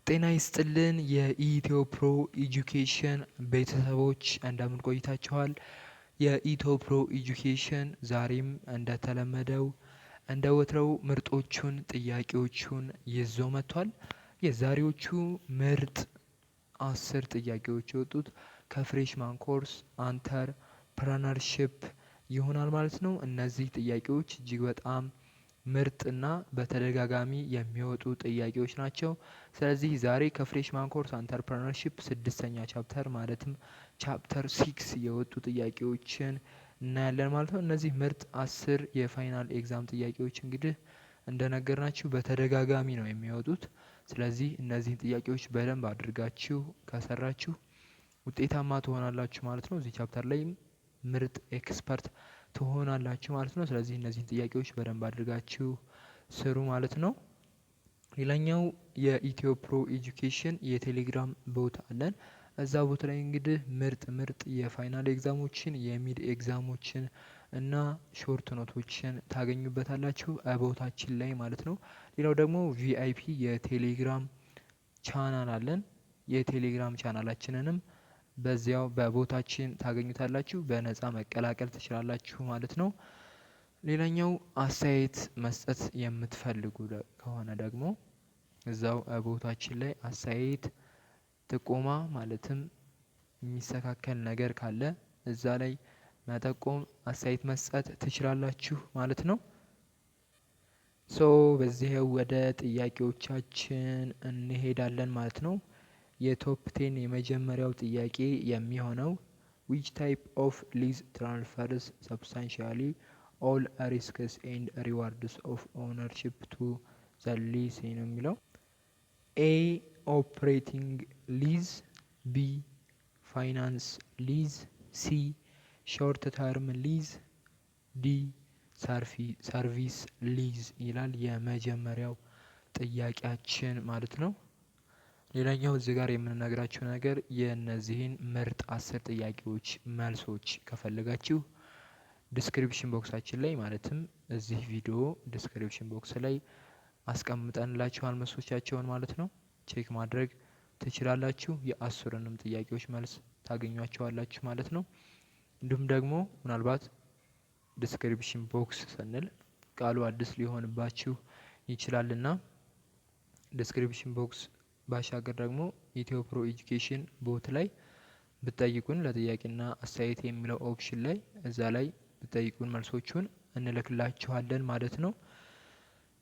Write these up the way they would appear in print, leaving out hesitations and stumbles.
ጤና ይስጥልን የኢትዮ ፕሮ ኤጁኬሽን ቤተሰቦች እንደምን ቆይታችኋል? የኢትዮ ፕሮ ኤጁኬሽን ዛሬም እንደተለመደው እንደ ወትረው ምርጦቹን ጥያቄዎቹን ይዞ መጥቷል። የዛሬዎቹ ምርጥ 10 ጥያቄዎች የወጡት ከፍሬሽማን ኮርስ አንተርፕረነርሺፕ ይሆናል ማለት ነው። እነዚህ ጥያቄዎች እጅግ በጣም ምርጥና በተደጋጋሚ የሚወጡ ጥያቄዎች ናቸው። ስለዚህ ዛሬ ከፍሬሽማን ኮርስ አንተርፕረነርሺፕ 6ኛ ቻፕተር ማለትም ቻፕተር 6 የወጡ ጥያቄዎችን እናያለን ማለት ነው። እነዚህ ምርጥ 10 የፋይናል ኤግዛም ጥያቄዎች እንግዲህ እንደነገርናችሁ በተደጋጋሚ ነው የሚወጡት። ስለዚህ እነዚህን ጥያቄዎች በደንብ አድርጋችሁ ከሰራችሁ ውጤታማ ትሆናላችሁ ማለት ነው። እዚህ ቻፕተር ላይ ምርጥ ኤክስፐርት ትሆናላችሁ ማለት ነው። ስለዚህ እነዚህን ጥያቄዎች በደንብ አድርጋችሁ ስሩ ማለት ነው። ሌላኛው የኢትዮ ፕሮ ኤጁኬሽን የቴሌግራም ቦት አለን። እዛ ቦታ ላይ እንግዲህ ምርጥ የፋይናል ኤግዛሞችን የሚድ ኤግዛሞችን እና ሾርት ኖቶችን ታገኙበታላችሁ ቦታችን ላይ ማለት ነው። ሌላው ደግሞ ቪአይፒ የቴሌግራም ቻናል አለን። የቴሌግራም ቻናላችንንም በዚያው በቦታችን ታገኙታላችሁ፣ በነፃ መቀላቀል ትችላላችሁ ማለት ነው። ሌላኛው አስተያየት መስጠት የምትፈልጉ ከሆነ ደግሞ እዛው ቦታችን ላይ አስተያየት ጥቆማ ማለትም የሚስተካከል ነገር ካለ እዛ ላይ መጠቆም አስተያየት መስጠት ትችላላችሁ ማለት ነው። በዚህ ወደ ጥያቄዎቻችን እንሄዳለን ማለት ነው። የቶፕ 10 የመጀመሪያው ጥያቄ የሚሆነው which type of lease transfers substantially all risks and rewards of ownership to the lease ነው የሚለው። ኤ ኦፕሬቲንግ ሊዝ፣ ቢ ፋይናንስ ሊዝ፣ ሲ ሾርት ተርም ሊዝ፣ ዲ ሰርቪስ ሊዝ ይላል የመጀመሪያው ጥያቄያችን ማለት ነው። ሌላኛው እዚህ ጋር የምንነግራችሁ ነገር የእነዚህን ምርጥ 10 ጥያቄዎች መልሶች ከፈለጋችሁ ዲስክሪፕሽን ቦክሳችን ላይ ማለትም እዚህ ቪዲዮ ዲስክሪፕሽን ቦክስ ላይ አስቀምጠንላችኋል መልሶቻቸውን ማለት ነው። ቼክ ማድረግ ትችላላችሁ። የአስሩንም ጥያቄዎች መልስ ታገኟቸዋላችሁ ማለት ነው። እንዲሁም ደግሞ ምናልባት ዲስክሪፕሽን ቦክስ ስንል ቃሉ አዲስ ሊሆንባችሁ ይችላልና ዲስክሪፕሽን ቦክስ ባሻገር ደግሞ ኢትዮ ፕሮ ኤጁኬሽን ቦት ላይ ብትጠይቁን ለጥያቄና አስተያየት የሚለው ኦፕሽን ላይ እዛ ላይ ብትጠይቁን መልሶቹን እንልክላችኋለን ማለት ነው።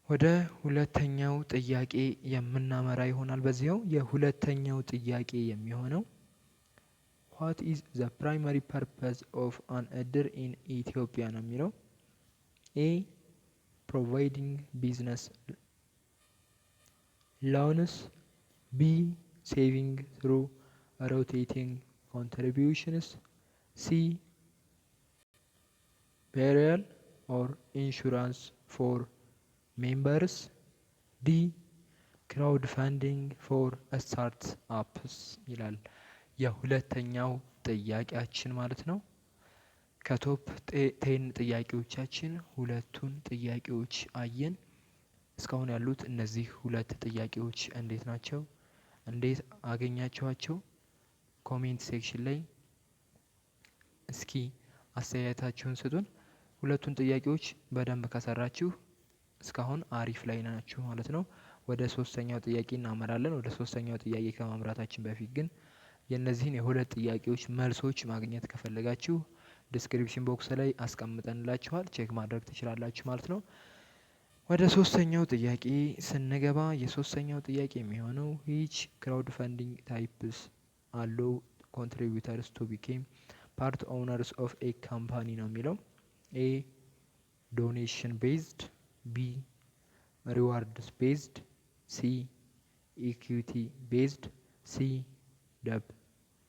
ወደ ሁለተኛው ጥያቄ የምናመራ ይሆናል። በዚያው የሁለተኛው ጥያቄ የሚሆነው what is the primary purpose of an እድር in Ethiopia ነው የሚለው። ኤ providing business loans, B saving through rotating contributions, C burial or insurance for members, D crowdfunding for startups ይላል የሁለተኛው ጥያቄያችን ማለት ነው። ከቶፕ 10 ጥያቄዎቻችን ሁለቱን ጥያቄዎች አየን። እስካሁን ያሉት እነዚህ ሁለት ጥያቄዎች እንዴት ናቸው? እንዴት አገኛችኋቸው? ኮሜንት ሴክሽን ላይ እስኪ አስተያየታችሁን ስጡን። ሁለቱን ጥያቄዎች በደንብ ከሰራችሁ እስካሁን አሪፍ ላይ ናችሁ ማለት ነው። ወደ ሶስተኛው ጥያቄ እናመራለን። ወደ ሶስተኛው ጥያቄ ከማምራታችን በፊት ግን የእነዚህን የሁለት ጥያቄዎች መልሶች ማግኘት ከፈለጋችሁ ዲስክሪፕሽን ቦክስ ላይ አስቀምጠንላችኋል፣ ቼክ ማድረግ ትችላላችሁ ማለት ነው። ወደ ሶስተኛው ጥያቄ ስንገባ የሶስተኛው ጥያቄ የሚሆነው which crowdfunding types allow contributors to become part owners of a company ነው የሚለው። ኤ ዶኔሽን ቤዝድ፣ ቢ ሪዋርድስ ቤዝድ፣ ሲ ኢኩዊቲ ቤዝድ፣ ሲ ደብ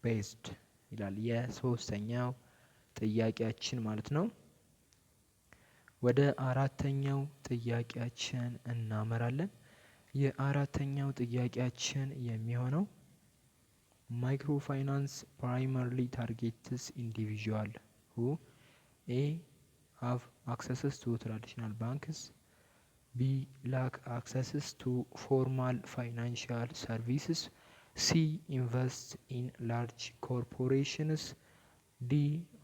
ቤዝድ ይላል የሶስተኛው ጥያቄያችን ማለት ነው። ወደ አራተኛው ጥያቄያችን እናመራለን። የአራተኛው ጥያቄያችን የሚሆነው ማይክሮ ፋይናንስ ፕራይመርሊ ታርጌትስ ኢንዲቪዥዋል ሁ ኤ ሃቭ አክሰስስ ቱ ትራዲሽናል ባንክስ፣ ቢ ላክ አክሰስስ ቱ ፎርማል ፋይናንሻል ሰርቪስስ፣ ሲ ኢንቨስት ኢን ላርጅ ኮርፖሬሽንስ፣ ዲ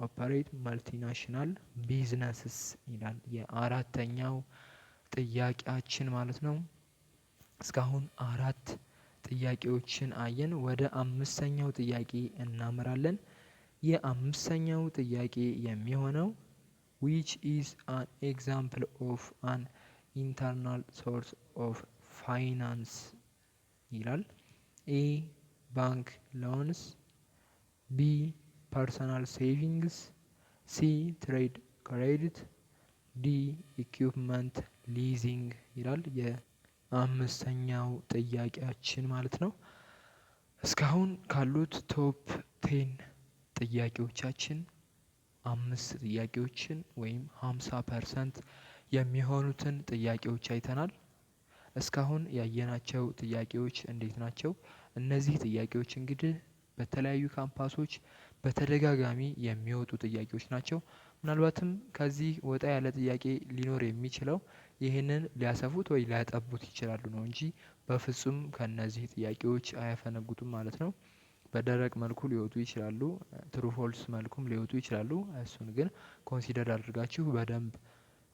ኦፐሬት ማልቲናሽናል ቢዝነስስ ይላል የአራተኛው ጥያቄያችን ማለት ነው። እስካሁን አራት ጥያቄዎችን አየን። ወደ አምስተኛው ጥያቄ እናመራለን። የአምስተኛው ጥያቄ የሚሆነው which is an example of an internal source of finance ይላል። ኤ ባንክ ሎንስ፣ ቢ ፐርሰናል ሴቪንግስ፣ ሲ ትሬድ ክሬዲት፣ ዲ ኢኩፕመንት ሊዚንግ ይላል የአምስተኛው ጥያቄያችን ማለት ነው። እስካሁን ካሉት ቶፕ 10 ጥያቄዎቻችን 5 ጥያቄዎችን ወይም 50% የሚሆኑትን ጥያቄዎች አይተናል። እስካሁን ያየናቸው ጥያቄዎች እንዴት ናቸው? እነዚህ ጥያቄዎች እንግዲህ በተለያዩ ካምፓሶች በተደጋጋሚ የሚወጡ ጥያቄዎች ናቸው። ምናልባትም ከዚህ ወጣ ያለ ጥያቄ ሊኖር የሚችለው ይህንን ሊያሰፉት ወይ ሊያጠቡት ይችላሉ ነው እንጂ በፍጹም ከነዚህ ጥያቄዎች አያፈነጉጡም ማለት ነው። በደረቅ መልኩ ሊወጡ ይችላሉ፣ ትሩ ፎልስ መልኩም ሊወጡ ይችላሉ። እሱን ግን ኮንሲደር አድርጋችሁ በደንብ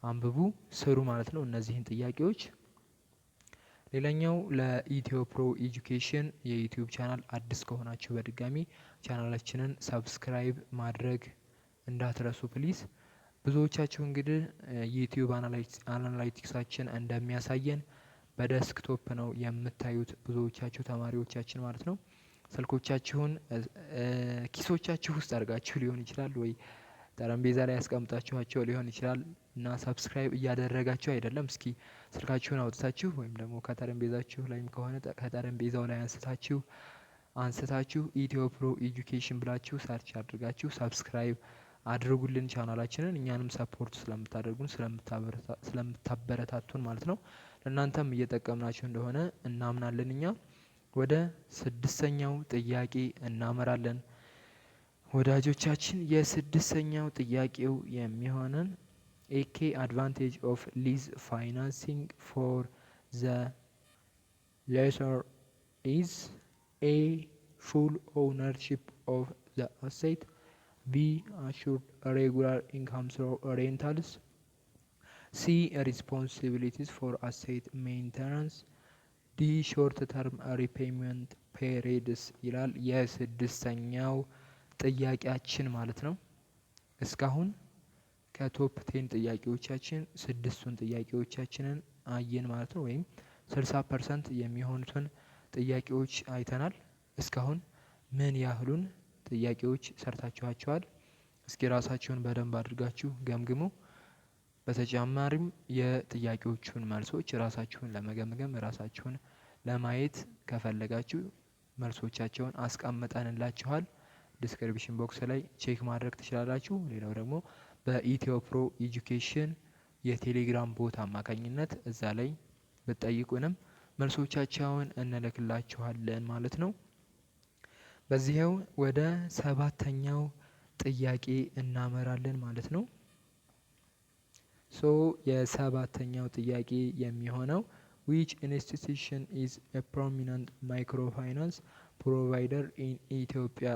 አንብቡ፣ ስሩ ማለት ነው እነዚህን ጥያቄዎች። ሌላኛው ለኢትዮ ፕሮ ኤጁኬሽን የዩቲዩብ ቻናል አዲስ ከሆናችሁ በድጋሚ ቻናላችንን ሰብስክራይብ ማድረግ እንዳትረሱ ፕሊዝ። ብዙዎቻችሁ እንግዲህ ዩቲዩብ አናላይቲክሳችን እንደሚያሳየን በደስክቶፕ ነው የምታዩት ብዙዎቻችሁ ተማሪዎቻችን ማለት ነው። ስልኮቻችሁን ኪሶቻችሁ ውስጥ አድርጋችሁ ሊሆን ይችላል ወይ ጠረጴዛ ላይ ያስቀምጣችኋቸው ሊሆን ይችላል እና ሰብስክራይብ እያደረጋችሁ አይደለም። እስኪ ስልካችሁን አውጥታችሁ ወይም ደግሞ ከጠረጴዛችሁ ላይም ከሆነ ከጠረጴዛው ላይ አንስታችሁ ኢትዮ ፕሮ ኤጁኬሽን ብላችሁ ሰርች አድርጋችሁ ሰብስክራይብ አድርጉልን ቻናላችንን። እኛንም ሰፖርት ስለምታደርጉን ስለምታበረታቱን ማለት ነው። ለእናንተም እየጠቀምናችሁ እንደሆነ እናምናለን እኛ። ወደ 6ኛው ጥያቄ እናመራለን ወዳጆቻችን። የ6ኛው ጥያቄው የሚሆነን ኤኬ አድቫንቴጅ ኦፍ ሊዝ ፋይናንሲንግ ፎር ዘ ሌሰር ኢዝ ኤ ፉል ኦውነርሺፕ ኦፍ ዘ አሴት፣ ቢ አሹርድ ሬጉላር ኢንካም ስሩ ሬንታልስ፣ ሲ ሪስፖንሲቢሊቲስ ፎር አሴት ሜንቴናንስ፣ ዲ ሾርት ተርም ሪፔይመንት ፔሪድስ ይላል የ6ኛው ጥያቄያችን ማለት ነው። እስካሁን ከቶፕ 10 ጥያቄዎቻችን 6ቱን ጥያቄዎቻችንን አየን ማለት ነው። ወይም 60% የሚሆኑትን ጥያቄዎች አይተናል። እስካሁን ምን ያህሉን ጥያቄዎች ሰርታችኋቸዋል? እስኪ ራሳችሁን በደንብ አድርጋችሁ ገምግሙ። በተጨማሪም የጥያቄዎቹን መልሶች ራሳችሁን ለመገምገም ራሳችሁን ለማየት ከፈለጋችሁ መልሶቻቸውን አስቀምጠንላችኋል። ዲስክሪፕሽን ቦክስ ላይ ቼክ ማድረግ ትችላላችሁ። ሌላው ደግሞ በኢትዮ ፕሮ ኤጁኬሽን የቴሌግራም ቦት አማካኝነት እዛ ላይ ብትጠይቁንም መልሶቻቸውን እንልክላችኋለን ማለት ነው። በዚህው ወደ 7ኛው ጥያቄ እናመራለን ማለት ነው። የ7ኛው ጥያቄ የሚሆነው which institution is a prominent microfinance provider in Ethiopia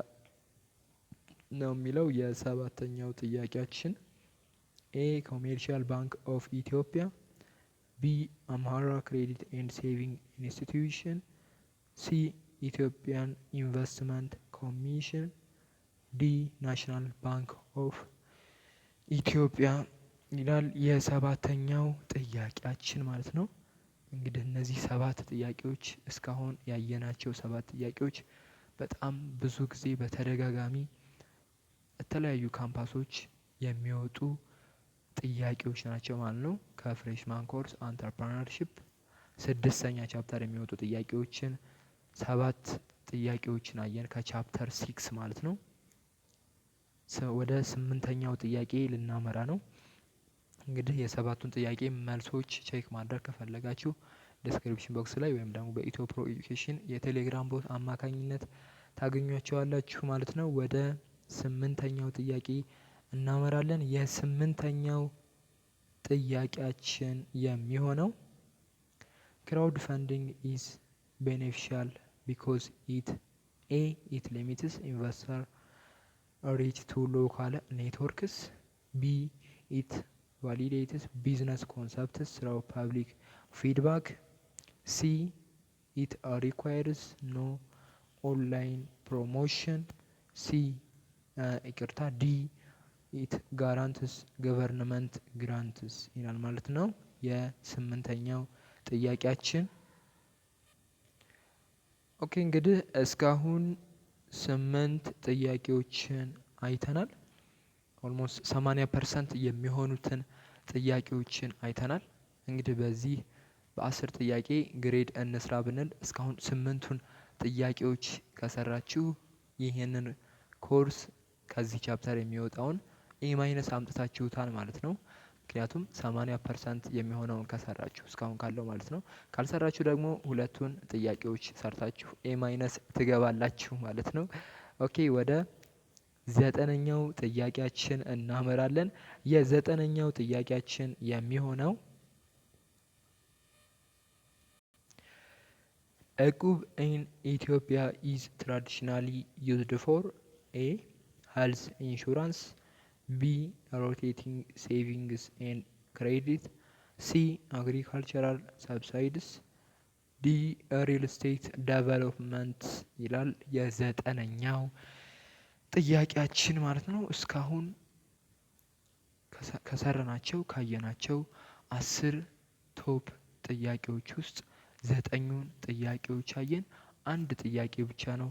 ነው የሚለው የ7ኛው ጥያቄያችን። ኤ ኮሜርሻል ባንክ ኦፍ ኢትዮጵያ፣ ቢ አምሃራ ክሬዲት ኤንድ ሴቪንግ ኢንስቲትዩሽን፣ ሲ ኢትዮጵያን ኢንቨስትመንት ኮሚሽን፣ ዲ ናሽናል ባንክ ኦፍ ኢትዮጵያ ይላል የ7ኛው ጥያቄያችን ማለት ነው። እንግዲህ እነዚህ 7 ጥያቄዎች እስካሁን ያየናቸው 7 ጥያቄዎች በጣም ብዙ ጊዜ በተደጋጋሚ የተለያዩ ካምፓሶች የሚወጡ ጥያቄዎች ናቸው ማለት ነው። ከፍሬሽማን ኮርስ አንተርፕረነርሺፕ 6ኛ ቻፕተር የሚወጡ ጥያቄዎችን 7 ጥያቄዎችን አየን ከቻፕተር 6 ማለት ነው። ወደ 8ኛው ጥያቄ ልናመራ ነው። እንግዲህ የ7ቱን ጥያቄ መልሶች ቼክ ማድረግ ከፈለጋችሁ ዲስክሪፕሽን ቦክስ ላይ ወይም ደግሞ በኢትዮ ፕሮ ኤጁኬሽን የቴሌግራም ቦት አማካኝነት ታገኟቸዋላችሁ ማለት ነው። ወደ 8ኛው ጥያቄ እናመራለን። የ8ኛው ጥያቄያችን የሚሆነው crowdfunding is beneficial because it limits investor reach to local networks. B. It validates business concepts through public feedback. C. It requires no online promotion. C. ይቅርታ ዲ ኢት ጋራንትስ ገቨርንመንት ግራንትስ ይላል ማለት ነው። የስምንተኛው ጥያቄያችን። ኦኬ እንግዲህ እስካሁን 8 ጥያቄዎችን አይተናል። ኦልሞስት 80% የሚሆኑትን ጥያቄዎችን አይተናል። እንግዲህ በዚህ በ10 ጥያቄ ግሬድ እንስራ ብንል እስካሁን 8ቱን ጥያቄዎች ከሰራችሁ ይህንን ኮርስ ከዚህ ቻፕተር የሚወጣውን ኤ ማይነስ አምጥታችሁታል ማለት ነው። ምክንያቱም 80% የሚሆነውን ከሰራችሁ እስካሁን ካለው ማለት ነው። ካልሰራችሁ ደግሞ ሁለቱን ጥያቄዎች ሰርታችሁ ኤ ማይነስ ትገባላችሁ ማለት ነው። ኦኬ ወደ 9ኛው ጥያቄያችን እናመራለን። የ9ኛው ጥያቄያችን የሚሆነው እቁብ ኢን ኢትዮጵያ ኢዝ ትራዲሽናሊ ዩዝድ ፎር ኤ health insurance, B. rotating savings and credit, C. agricultural subsidies, D. real estate development ይላል የ9ኛው ጥያቄያችን ማለት ነው። እስካሁን ከሰራናቸው ካየናቸው 10 ቶፕ ጥያቄዎች ውስጥ 9ኙን ጥያቄዎች አየን። አንድ ጥያቄ ብቻ ነው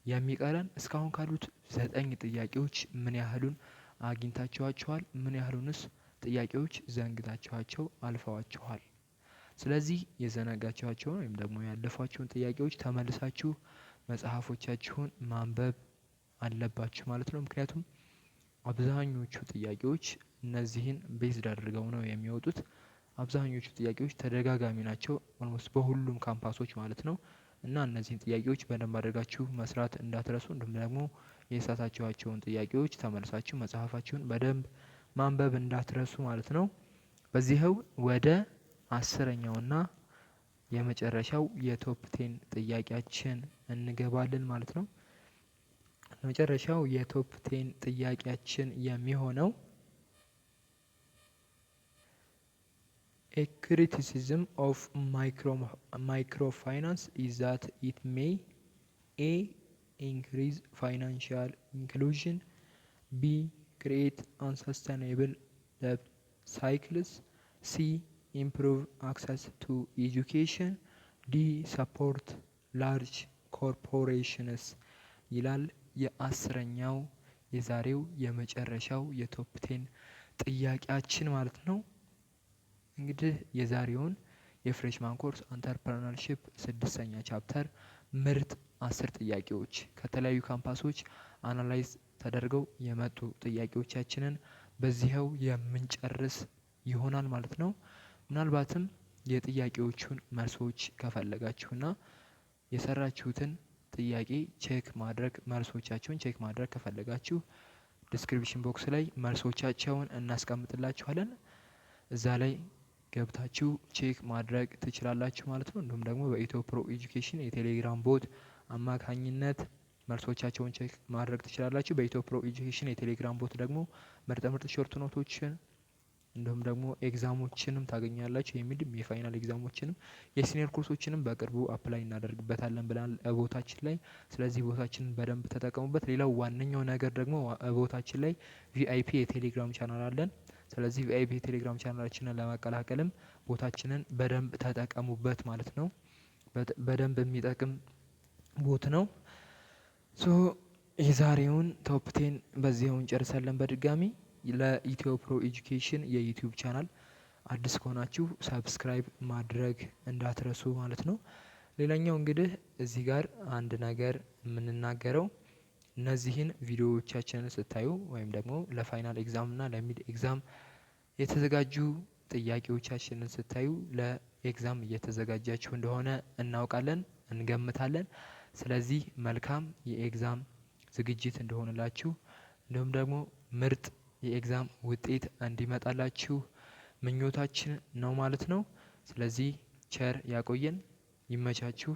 የሚቀረን። እስካሁን ካሉት 9 ጥያቄዎች ምን ያህሉን አግኝታችኋቸዋል? ምን ያህሉንስ ጥያቄዎች ዘንግታችኋቸው አልፈዋችኋል? ስለዚህ የዘነጋችኋቸውን ወይም ደግሞ ያለፏቸውን ጥያቄዎች ተመልሳችሁ መጽሐፎቻችሁን ማንበብ አለባችሁ ማለት ነው። ምክንያቱም አብዛኞቹ ጥያቄዎች እነዚህን ቤዝድ አድርገው ነው የሚወጡት። አብዛኞቹ ጥያቄዎች ተደጋጋሚ ናቸው ኦልሞስት በሁሉም ካምፓሶች ማለት ነው። እና እነዚህን ጥያቄዎች በደንብ አድርጋችሁ መስራት እንዳትረሱ። እንዲሁም ደግሞ የሳታችኋቸውን ጥያቄዎች ተመልሳችሁ መጽሐፋችሁን በደንብ ማንበብ እንዳትረሱ ማለት ነው። በዚህው ወደ 10ኛውና የመጨረሻው የቶፕ 10 ጥያቄያችን እንገባለን ማለት ነው። መጨረሻው የቶፕ 10 ጥያቄያችን የሚሆነው A criticism of microfinance is that it may A. increase financial inclusion, B. create unsustainable debt cycles, C. improve access to education, D. support large corporations ይላል የ10ኛው የዛሬው የመጨረሻው የቶፕ 10 ጥያቄያችን ማለት ነው። እንግዲህ የዛሬውን የፍሬሽማን ኮርስ አንተርፕረነርሺፕ 6ኛ ቻፕተር ምርጥ 10 ጥያቄዎች ከተለያዩ ካምፓሶች አናላይዝ ተደርገው የመጡ ጥያቄዎቻችንን በዚህው የምንጨርስ ይሆናል ማለት ነው። ምናልባትም የጥያቄዎቹን መልሶች ከፈለጋችሁና የሰራችሁትን ጥያቄ ቼክ ማድረግ መልሶቻቸውን ቼክ ማድረግ ከፈለጋችሁ ዲስክሪፕሽን ቦክስ ላይ መልሶቻቸውን እናስቀምጥላችኋለን። እዛ ላይ ገብታችሁ ቼክ ማድረግ ትችላላችሁ ማለት ነው። እንዲሁም ደግሞ በኢትዮ ፕሮ ኤጁኬሽን የቴሌግራም ቦት አማካኝነት መልሶቻቸውን ቼክ ማድረግ ትችላላችሁ። በኢትዮ ፕሮ ኤጁኬሽን የቴሌግራም ቦት ደግሞ ምርጥ ሾርት ኖቶችን እንዲሁም ደግሞ ኤግዛሞችንም ታገኛላችሁ። የሚድም የፋይናል ኤግዛሞችንም የሲኒየር ኮርሶችንም በቅርቡ አፕላይ እናደርግበታለን ብለን ቦታችን ላይ። ስለዚህ ቦታችንን በደንብ ተጠቀሙበት። ሌላው ዋነኛው ነገር ደግሞ ቦታችን ላይ ቪአይፒ የቴሌግራም ቻናል አለን። ስለዚህ ቪአይፒ የቴሌግራም ቻናላችንን ለመቀላቀልም ቦታችንን በደንብ ተጠቀሙበት ማለት ነው። በደንብ የሚጠቅም ቦት ነው። ሶ የዛሬውን ቶፕ 10 በዚያው እንጨርሳለን። በድጋሚ ለኢትዮ ፕሮ ኤጁኬሽን የዩቲዩብ ቻናል አዲስ ከሆናችሁ ሰብስክራይብ ማድረግ እንዳትረሱ ማለት ነው። ሌላኛው እንግዲህ እዚህ ጋር አንድ ነገር የምንናገረው እነዚህን ቪዲዮዎቻችንን ስታዩ ወይም ደግሞ ለፋይናል ኤግዛም እና ለሚድ ኤግዛም የተዘጋጁ ጥያቄዎቻችንን ስታዩ ለኤግዛም እየተዘጋጃችሁ እንደሆነ እናውቃለን፣ እንገምታለን። ስለዚህ መልካም የኤግዛም ዝግጅት እንደሆነላችሁ እንዲሁም ደግሞ ምርጥ የኤግዛም ውጤት እንዲመጣላችሁ ምኞታችን ነው ማለት ነው። ስለዚህ ቸር ያቆየን። ይመቻችሁ።